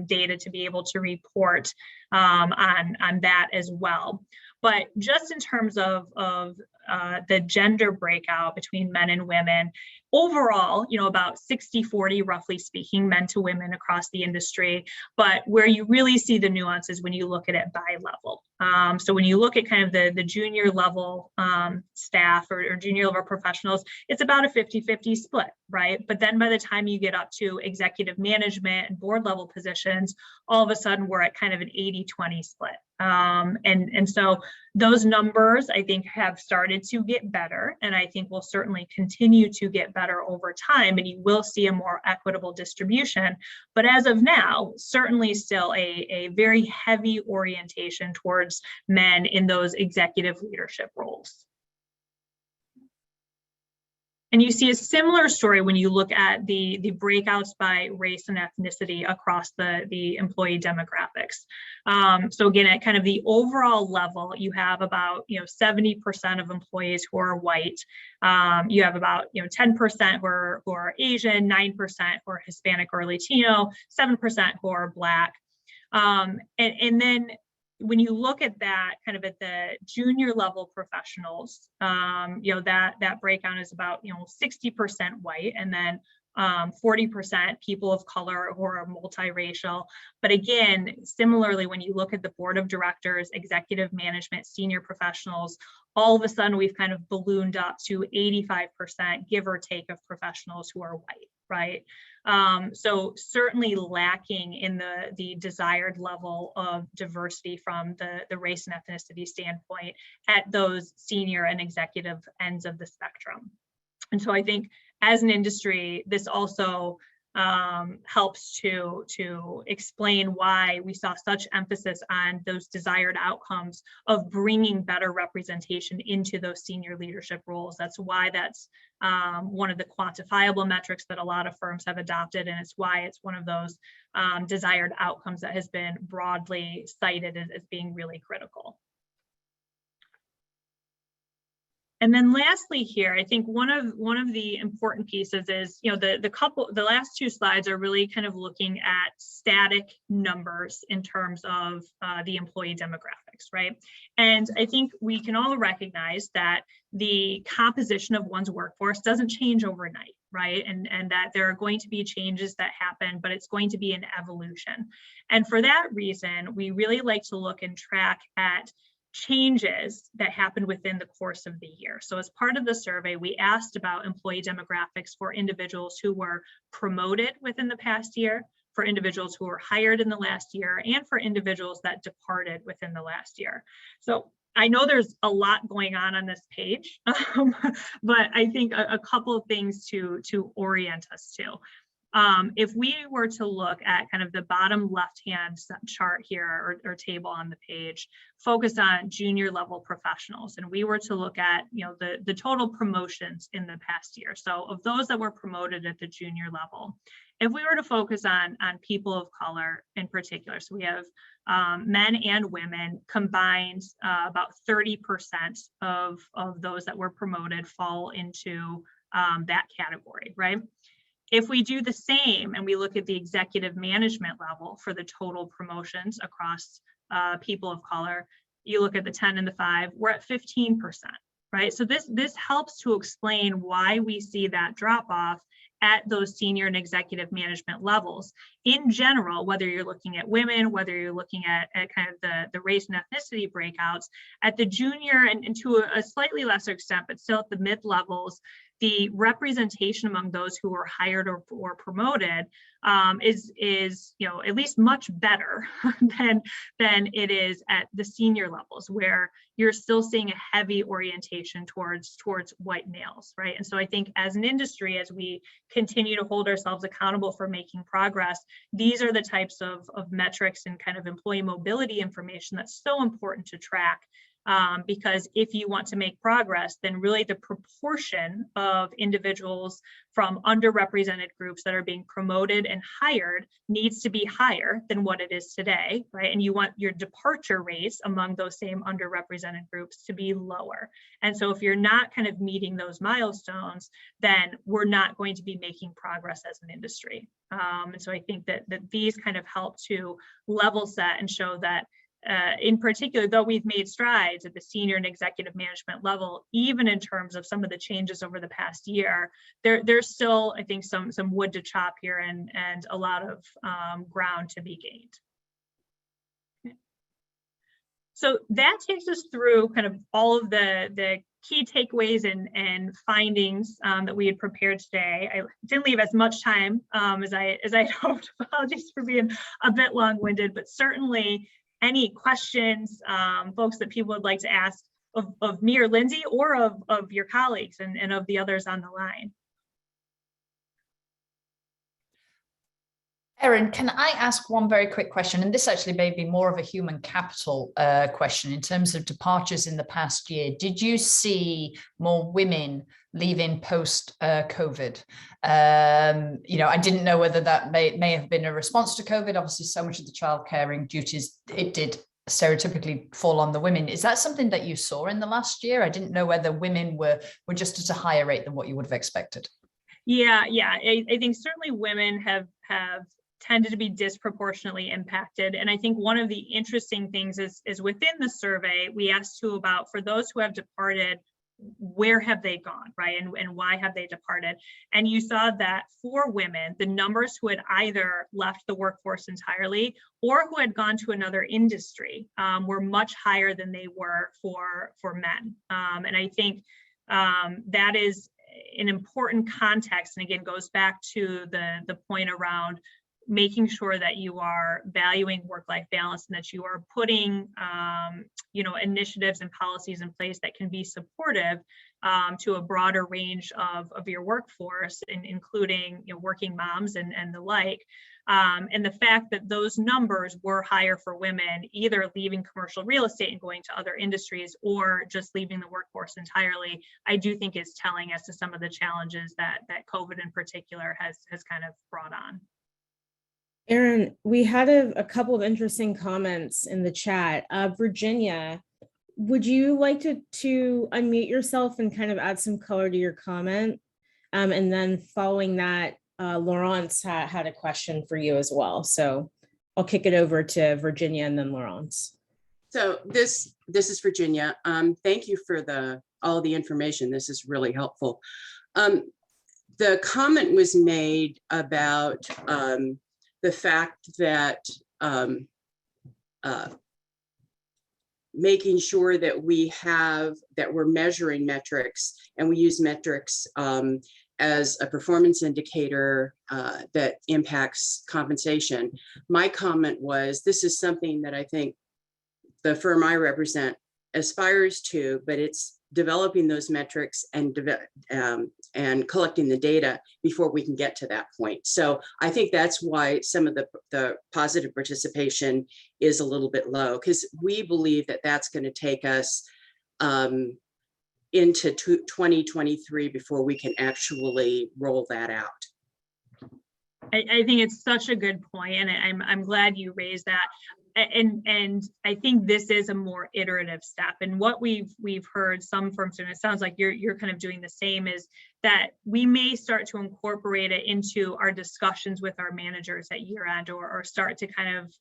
data to be able to report on that as well. But just in terms of the gender breakout between men and women. Overall, about 60-40, roughly speaking, men to women across the industry. But where you really see the nuances when you look at it by level. So when you look at kind of the junior level staff or junior level professionals, it's about a 50-50 split, right? But then by the time you get up to executive management and board level positions, all of a sudden we're at kind of an 80-20 split. And so those numbers, I think, have started to get better, and I think will certainly continue to get better over time, and you will see a more equitable distribution. But as of now, certainly still a very heavy orientation towards men in those executive leadership roles. And you see a similar story when you look at the breakouts by race and ethnicity across the employee demographics. So again, at kind of the overall level, you have about 70% of employees who are white. You have about 10% who are Asian, 9% who are Hispanic or Latino, 7% who are Black. And then when you look at that kind of at the junior level professionals, that breakdown is about 60% white, and then 40% people of color who are multiracial. But again, similarly, when you look at the board of directors, executive management, senior professionals, all of a sudden we've kind of ballooned up to 85%, give or take, of professionals who are white, right? So certainly lacking in the desired level of diversity from the race and ethnicity standpoint at those senior and executive ends of the spectrum. And so I think as an industry, this also helps to explain why we saw such emphasis on those desired outcomes of bringing better representation into those senior leadership roles. That's why that's one of the quantifiable metrics that a lot of firms have adopted, and it's why it's one of those desired outcomes that has been broadly cited as being really critical. And then lastly here, I think one of the important pieces is, the last two slides are really kind of looking at static numbers in terms of the employee demographics, right? And I think we can all recognize that the composition of one's workforce doesn't change overnight, right? And that there are going to be changes that happen, but it's going to be an evolution. And for that reason, we really like to look and track at changes that happened within the course of the year. So as part of the survey, we asked about employee demographics for individuals who were promoted within the past year, for individuals who were hired in the last year, and for individuals that departed within the last year. So I know there's a lot going on this page, but I think a couple of things to orient us to. If we were to look at kind of the bottom left-hand chart here or table on the page, focus on junior level professionals, and we were to look at the total promotions in the past year. So of those that were promoted at the junior level, if we were to focus on people of color in particular, so we have men and women combined, about 30% of those that were promoted fall into that category, right? If we do the same and we look at the executive management level for the total promotions across people of color, you look at the 10 and the 5, we're at 15%, right? So this helps to explain why we see that drop off at those senior and executive management levels. In general, whether you're looking at women, whether you're looking at kind of the race and ethnicity breakouts, at the junior and to a slightly lesser extent, but still at the mid levels, the representation among those who were hired or promoted is at least much better than it is at the senior levels, where you're still seeing a heavy orientation towards white males, right? And so I think as an industry, as we continue to hold ourselves accountable for making progress, these are the types of metrics and kind of employee mobility information that's so important to track. Because if you want to make progress, then really the proportion of individuals from underrepresented groups that are being promoted and hired needs to be higher than what it is today, right? And you want your departure rates among those same underrepresented groups to be lower. And so if you're not kind of meeting those milestones, then we're not going to be making progress as an industry. And so I think that these kind of help to level set and show that in particular, though we've made strides at the senior and executive management level, even in terms of some of the changes over the past year, there's still, I think, some wood to chop here and a lot of ground to be gained. So that takes us through kind of all of the key takeaways and findings that we had prepared today. I didn't leave as much time as I had hoped. Apologies for being a bit long-winded, but certainly any questions, folks, that people would like to ask of me or Lindsay, or of your colleagues and of the others on the line. Erin, can I ask one very quick question? And this actually may be more of a human capital question in terms of departures in the past year. Did you see more women leaving post-COVID? I didn't know whether that may have been a response to COVID. Obviously, so much of the child caring duties, it did stereotypically fall on the women. Is that something that you saw in the last year? I didn't know whether women were just at a higher rate than what you would have expected. Yeah. I think certainly women have tended to be disproportionately impacted. And I think one of the interesting things is within the survey, we asked too about, for those who have departed, where have they gone, right? And why have they departed? And you saw that for women, the numbers who had either left the workforce entirely or who had gone to another industry were much higher than they were for men. And I think that is an important context. And again, goes back to the point around making sure that you are valuing work-life balance and that you are putting, initiatives and policies in place that can be supportive to a broader range of your workforce, including working moms and the like. And the fact that those numbers were higher for women, either leaving commercial real estate and going to other industries or just leaving the workforce entirely, I do think is telling as to some of the challenges that COVID in particular has kind of brought on. Erin, we had a couple of interesting comments in the chat. Virginia, would you like to unmute yourself and kind of add some color to your comment? And then following that, Laurence had a question for you as well. So I'll kick it over to Virginia and then Laurence. So this is Virginia. Thank you for all the information. This is really helpful. The comment was made about the fact that making sure that we're measuring metrics, and we use metrics as a performance indicator that impacts compensation. My comment was, this is something that I think the firm I represent aspires to, but it's developing those metrics and collecting the data before we can get to that point. So I think that's why some of the positive participation is a little bit low, because we believe that that's going to take us into 2023 before we can actually roll that out. I think it's such a good point, and I'm glad you raised that. And I think this is a more iterative step. And what we've heard some firms, and it sounds like you're kind of doing the same, is that we may start to incorporate it into our discussions with our managers at year end, or start to kind of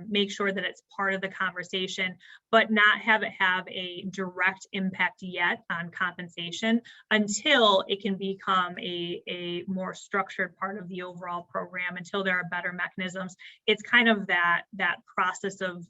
make sure that it's part of the conversation, but not have it have a direct impact yet on compensation until it can become a more structured part of the overall program, until there are better mechanisms. It's kind of that process of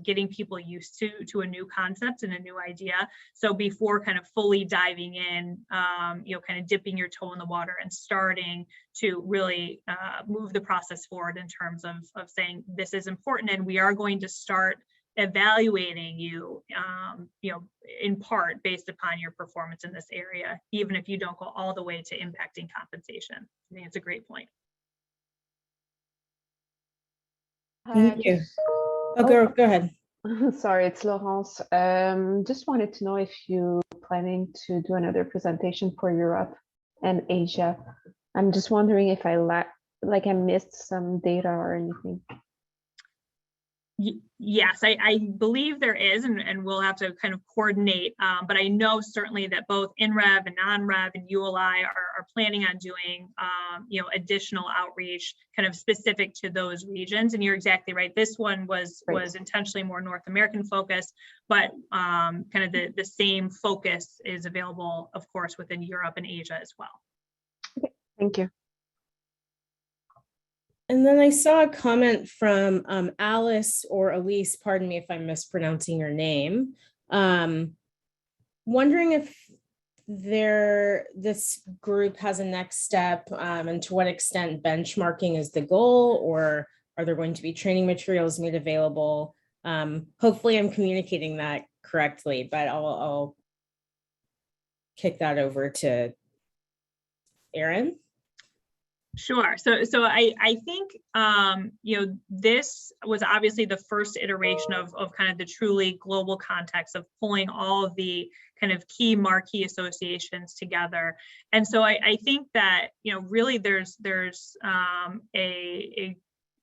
getting people used to a new concept and a new idea. So before kind of fully diving in, kind of dipping your toe in the water and starting to really move the process forward in terms of saying this is important, and we are going to start evaluating you, in part based upon your performance in this area, even if you don't go all the way to impacting compensation. I think it's a great point. Thank you. Go ahead. Sorry, it's Laurence. Just wanted to know if you're planning to do another presentation for Europe and Asia. I'm just wondering if I missed some data or anything. Yes, I believe there is, and we'll have to kind of coordinate, but I know certainly that both INREV and ANREV and ULI are planning on doing, additional outreach kind of specific to those regions. And you're exactly right. This one was intentionally more North American focused, but kind of the same focus is available, of course, within Europe and Asia as well. Okay, thank you. And then I saw a comment from Alice or Elise, pardon me if I'm mispronouncing your name. Wondering if this group has a next step and to what extent benchmarking is the goal, or are there going to be training materials made available? Hopefully I'm communicating that correctly, but I'll kick that over to Erin. Sure. So I think, this was obviously the first iteration of kind of the truly global context of pulling all of the kind of key marquee associations together. And so I think that, really there's a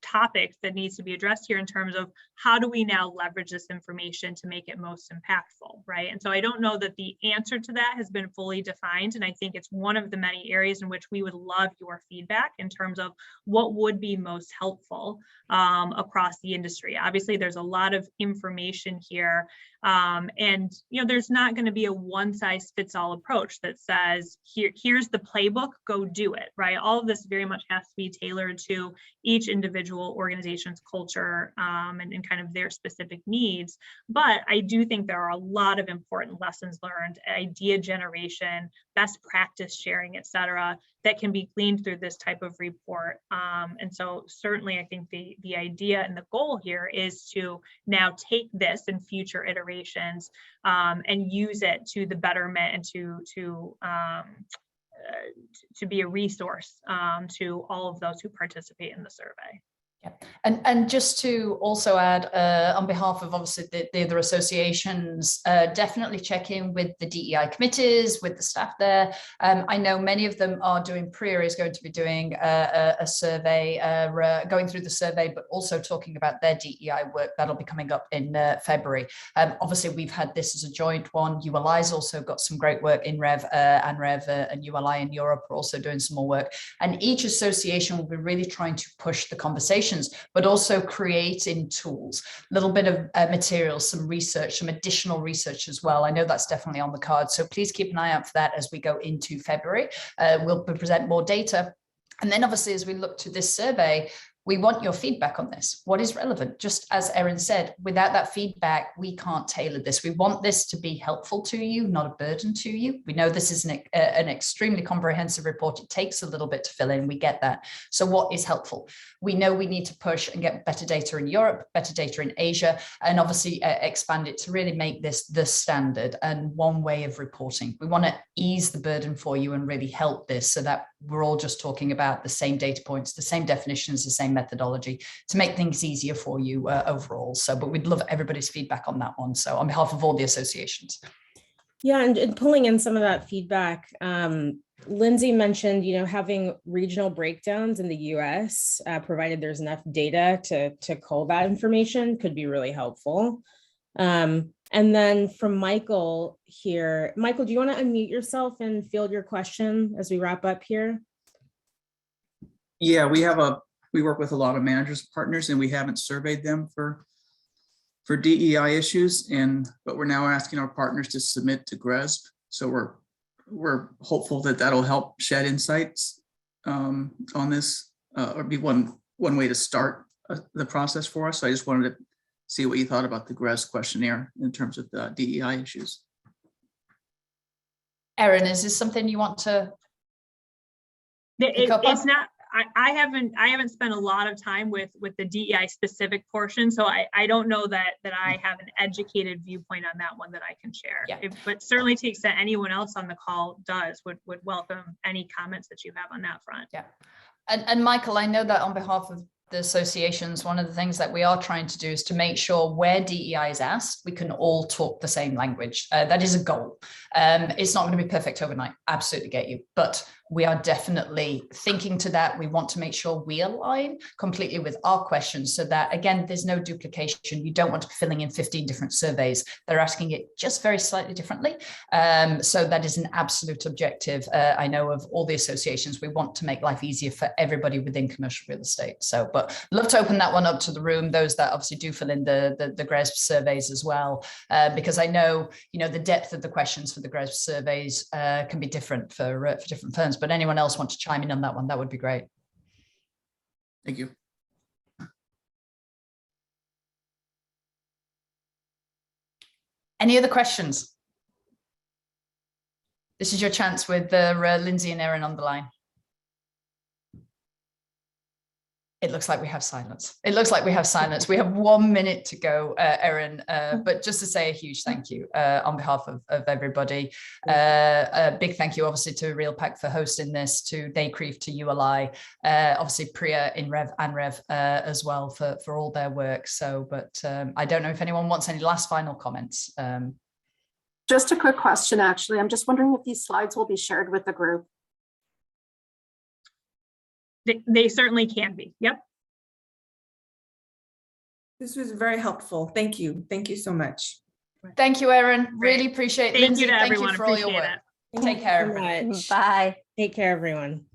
topic that needs to be addressed here in terms of how do we now leverage this information to make it most impactful, right? And so I don't know that the answer to that has been fully defined, and I think it's one of the many areas in which we would love your feedback in terms of what would be most helpful across the industry. Obviously, there's a lot of information here, and there's not going to be a one-size-fits-all approach that says here's the playbook, go do it, right? All of this very much has to be tailored to each individual organization's culture and kind of their specific needs. But I do think there are a lot of important lessons learned, idea generation, best practice sharing, et cetera, that can be gleaned through this type of report. And so certainly I think the idea and the goal here is to now take this in future iterations and use it to the betterment and to be a resource to all of those who participate in the survey. Yeah. And just to also add, on behalf of obviously the other associations, definitely check in with the DEI committees, with the staff there. I know many of them are doing, PREA is going to be doing a survey, going through the survey, but also talking about their DEI work. That'll be coming up in February. Obviously, we've had this as a joint one. ULI's also got some great work. INREV, ANREV and ULI in Europe are also doing some more work. And each association will be really trying to push the conversation, but also creating tools, a little bit of materials, some research, some additional research as well. I know that's definitely on the card. So please keep an eye out for that as we go into February. We'll present more data. And then obviously, as we look to this survey, we want your feedback on this. What is relevant? Just as Erin said, without that feedback, we can't tailor this. We want this to be helpful to you, not a burden to you. We know this is an extremely comprehensive report. It takes a little bit to fill in. We get that. So what is helpful? We know we need to push and get better data in Europe, better data in Asia, and obviously expand it to really make this the standard and one way of reporting. We want to ease the burden for you and really help this so that we're all just talking about the same data points, the same definitions, the same methodology to make things easier for you overall. So, but we'd love everybody's feedback on that one. So on behalf of all the associations. Yeah, and pulling in some of that feedback, Lindsay mentioned, having regional breakdowns in the US, provided there's enough data to cull that information, could be really helpful. And then from Michael here, Michael, do you want to unmute yourself and field your question as we wrap up here? Yeah, we work with a lot of managers partners, and we haven't surveyed them for DEI issues, but we're now asking our partners to submit to GRESB. So we're hopeful that that'll help shed insights on this, or be one way to start the process for us. So I just wanted to see what you thought about the GRESB questionnaire in terms of the DEI issues. Erin, is this something you want to? It's not. I haven't spent a lot of time with the DEI specific portion, so I don't know that I have an educated viewpoint on that one that I can share. Yeah. But certainly to the extent anyone else on the call would welcome any comments that you have on that front. Yeah. And Michael, I know that on behalf of the associations, one of the things that we are trying to do is to make sure where DEI is asked, we can all talk the same language. That is a goal. It's not going to be perfect overnight. Absolutely get you. But we are definitely thinking to that. We want to make sure we align completely with our questions so that, again, there's no duplication. You don't want to be filling in 15 different surveys. They're asking it just very slightly differently. So that is an absolute objective. I know of all the associations, we want to make life easier for everybody within commercial real estate. So, but love to open that one up to the room, those that obviously do fill in the GRESB surveys as well, because I know, the depth of the questions for the GRESB surveys can be different for different firms. But anyone else want to chime in on that one? That would be great. Thank you. Any other questions? This is your chance with Lindsay and Erin on the line. It looks like we have silence. It looks like we have silence. We have 1 minute to go, Erin, but just to say a huge thank you on behalf of everybody. A big thank you, obviously, to REALPAC for hosting this, to NCREIF, to ULI, obviously PREA, INREV, ANREV as well for all their work. So, but I don't know if anyone wants any last final comments. Just a quick question, actually. I'm just wondering if these slides will be shared with the group. They certainly can be. Yep. This was very helpful. Thank you. Thank you so much. Thank you, Erin. Really appreciate it. Thank Lindsay, you to everyone. Thank you for all your work. Take care, everyone. Much. Bye. Take care, everyone.